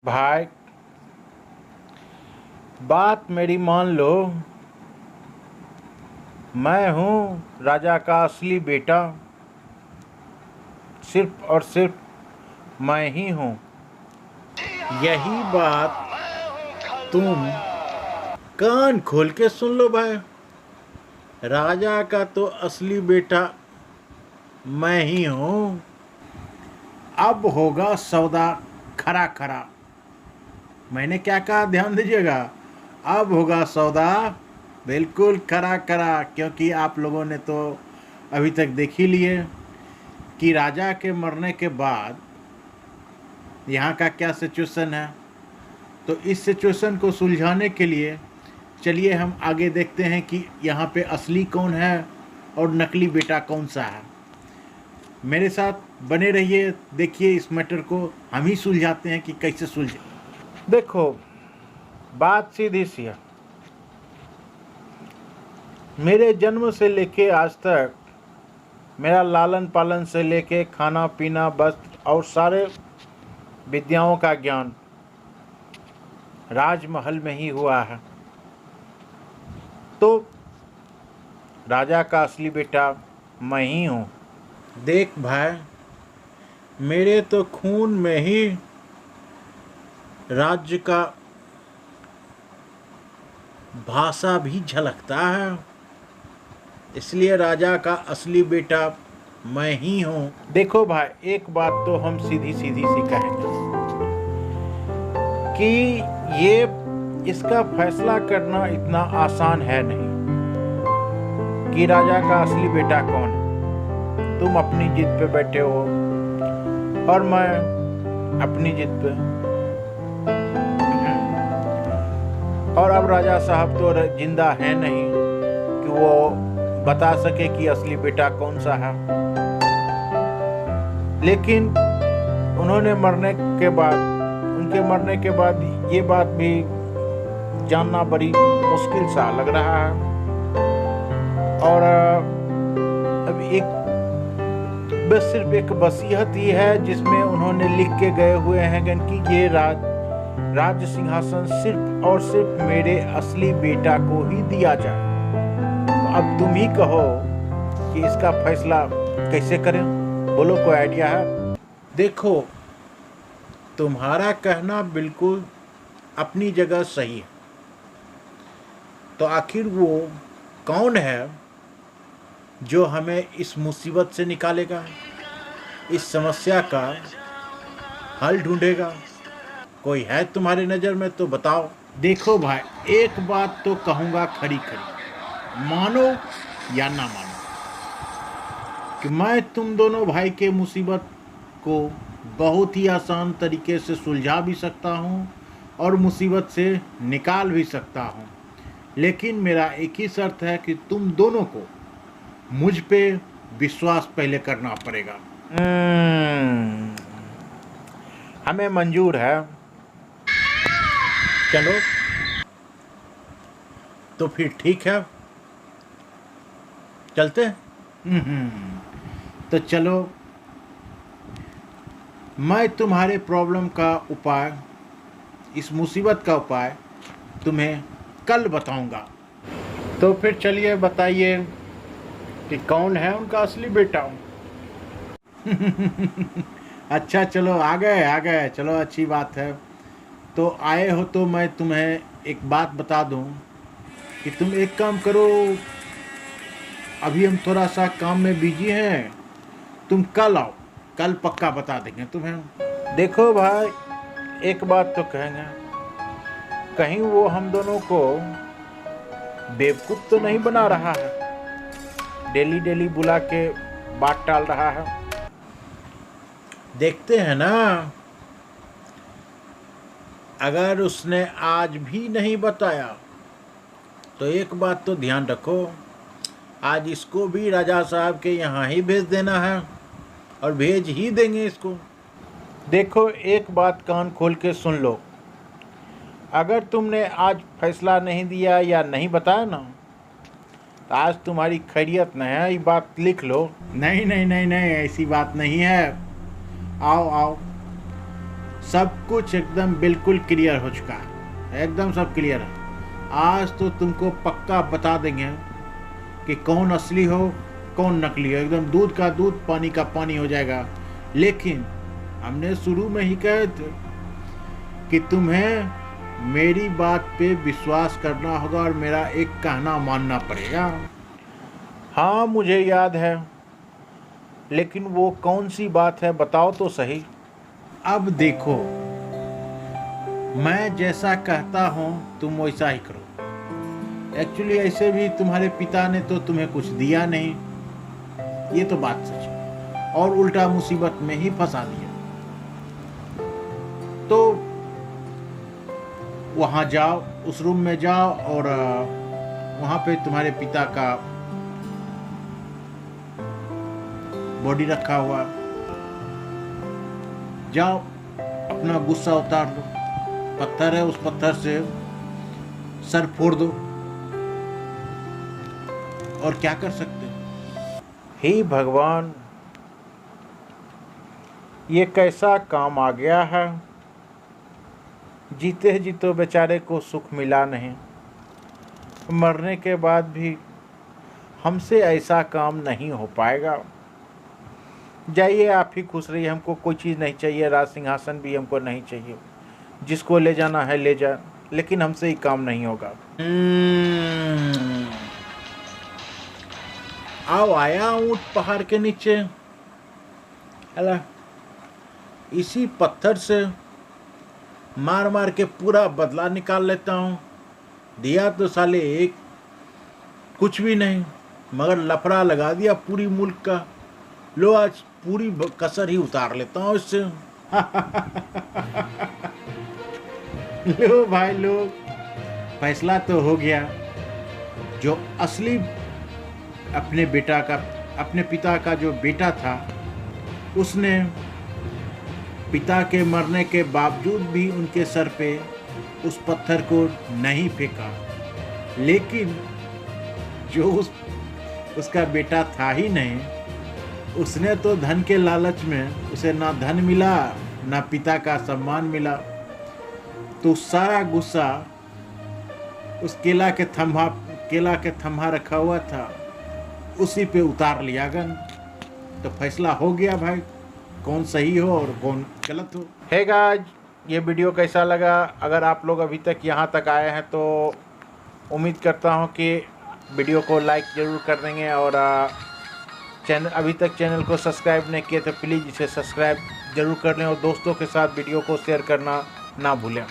भाई, बात मेरी मान लो। मैं हूँ राजा का असली बेटा। सिर्फ और सिर्फ मैं ही हूँ। यही बात तुम कान खोल के सुन लो भाई। राजा का तो असली बेटा मैं ही हूँ। अब होगा सौदा खरा खरा। मैंने क्या कहा, ध्यान दीजिएगा। अब होगा सौदा बिल्कुल खरा खरा, क्योंकि आप लोगों ने तो अभी तक देख ही लिए कि राजा के मरने के बाद यहाँ का क्या सिचुएशन है। तो इस सिचुएशन को सुलझाने के लिए चलिए हम आगे देखते हैं कि यहाँ पे असली कौन है और नकली बेटा कौन सा है। मेरे साथ बने रहिए, देखिए इस मैटर को हम ही सुलझाते हैं कि कैसे सुलझे। देखो, बात सीधी सी है। मेरे जन्म से लेके आज तक मेरा लालन पालन से लेके खाना पीना वस्त्र और सारे विद्याओं का ज्ञान राजमहल में ही हुआ है। तो राजा का असली बेटा मैं ही हूँ। देख भाई, मेरे तो खून में ही राज्य का भाषा भी झलकता है, इसलिए राजा का असली बेटा मैं ही हूँ। देखो भाई, एक बात तो हम सीधी सीधी सी कहेंगे कि ये इसका फैसला करना इतना आसान है नहीं कि राजा का असली बेटा कौन है। तुम अपनी जिद पे बैठे हो और मैं अपनी जिद पे। और अब राजा साहब तो जिंदा है नहीं कि वो बता सके कि असली बेटा कौन सा है। लेकिन उन्होंने उनके मरने के बाद ये बात भी जानना बड़ी मुश्किल सा लग रहा है। और अब बस सिर्फ एक वसीयत ही है जिसमें उन्होंने लिख के गए हुए हैं कि ये राज्य सिंहासन सिर्फ और सिर्फ मेरे असली बेटा को ही दिया जाए। तो अब तुम ही कहो कि इसका फैसला कैसे करें। बोलो, कोई आइडिया है? देखो, तुम्हारा कहना बिल्कुल अपनी जगह सही है। तो आखिर वो कौन है जो हमें इस मुसीबत से निकालेगा, इस समस्या का हल ढूंढेगा? कोई है तुम्हारी नज़र में तो बताओ। देखो भाई, एक बात तो कहूँगा खरी खरी, मानो या ना मानो, कि मैं तुम दोनों भाई के मुसीबत को बहुत ही आसान तरीके से सुलझा भी सकता हूँ और मुसीबत से निकाल भी सकता हूँ। लेकिन मेरा एक ही शर्त है कि तुम दोनों को मुझ पे विश्वास पहले करना पड़ेगा। हमें मंजूर है। चलो तो फिर ठीक है, चलते हैं। तो चलो, मैं तुम्हारे प्रॉब्लम का उपाय, इस मुसीबत का उपाय तुम्हें कल बताऊंगा। तो फिर चलिए बताइए कि कौन है उनका असली बेटा। अच्छा, चलो आ गए, चलो अच्छी बात है। तो आए हो तो मैं तुम्हें एक बात बता दूं कि तुम एक काम करो, अभी हम थोड़ा सा काम में बिजी हैं, तुम कल आओ, कल पक्का बता देंगे तुम्हें। देखो भाई, एक बात तो कहेंगे, कहीं वो हम दोनों को बेवकूफ़ तो नहीं बना रहा है, डेली डेली बुला के बात टाल रहा है। देखते हैं ना, अगर उसने आज भी नहीं बताया तो एक बात तो ध्यान रखो, आज इसको भी राजा साहब के यहाँ ही भेज देना है और भेज ही देंगे इसको। देखो, एक बात कान खोल के सुन लो, अगर तुमने आज फैसला नहीं दिया या नहीं बताया ना, तो आज तुम्हारी खैरियत नहीं है, ये बात लिख लो। नहीं नहीं नहीं नहीं, ऐसी बात नहीं है। आओ आओ, सब कुछ एकदम बिल्कुल क्लियर हो चुका है, एकदम सब क्लियर है। आज तो तुमको पक्का बता देंगे कि कौन असली हो कौन नकली हो, एकदम दूध का दूध पानी का पानी हो जाएगा। लेकिन हमने शुरू में ही कहे थे कि तुम्हें मेरी बात पे विश्वास करना होगा और मेरा एक कहना मानना पड़ेगा। हाँ मुझे याद है, लेकिन वो कौन सी बात है बताओ तो सही। अब देखो, मैं जैसा कहता हूँ तुम वैसा ही करो। एक्चुअली ऐसे भी तुम्हारे पिता ने तो तुम्हें कुछ दिया नहीं, ये तो बात सच है, और उल्टा मुसीबत में ही फंसा दिया। तो वहाँ जाओ, उस रूम में जाओ और वहाँ पे तुम्हारे पिता का बॉडी रखा हुआ, जाओ अपना गुस्सा उतार लो। पत्थर है, उस पत्थर से सर फोड़ दो, और क्या कर सकते हो। हे भगवान, ये कैसा काम आ गया है। जीते जी तो बेचारे को सुख मिला नहीं, मरने के बाद भी हमसे ऐसा काम नहीं हो पाएगा। जाइए, आप ही खुश रहिए, हमको कोई चीज़ नहीं चाहिए, राज सिंहासन भी हमको नहीं चाहिए। जिसको ले जाना है ले जा, लेकिन हमसे ही काम नहीं होगा। आओ, आया ऊँट पहाड़ के नीचे। अला, इसी पत्थर से मार मार के पूरा बदला निकाल लेता हूँ। दिया तो साले एक कुछ भी नहीं, मगर लफड़ा लगा दिया पूरी मुल्क का। लो, आज पूरी कसर ही उतार लेता हूँ इससे। लो भाई लो, फैसला तो हो गया। जो असली अपने पिता का जो बेटा था, उसने पिता के मरने के बावजूद भी उनके सर पे उस पत्थर को नहीं फेंका। लेकिन जो उसका बेटा था ही नहीं, उसने तो धन के लालच में, उसे ना धन मिला ना पिता का सम्मान मिला, तो सारा गुस्सा उस केला के थम्हा रखा हुआ था, उसी पे उतार लिया गन। तो फैसला हो गया भाई, कौन सही हो और कौन गलत हो। हे गाइस, ये वीडियो कैसा लगा? अगर आप लोग अभी तक यहाँ तक आए हैं तो उम्मीद करता हूँ कि वीडियो को लाइक ज़रूर कर देंगे, और अभी तक चैनल को सब्सक्राइब नहीं किए तो प्लीज़ इसे सब्सक्राइब ज़रूर कर लें, और दोस्तों के साथ वीडियो को शेयर करना ना भूलें।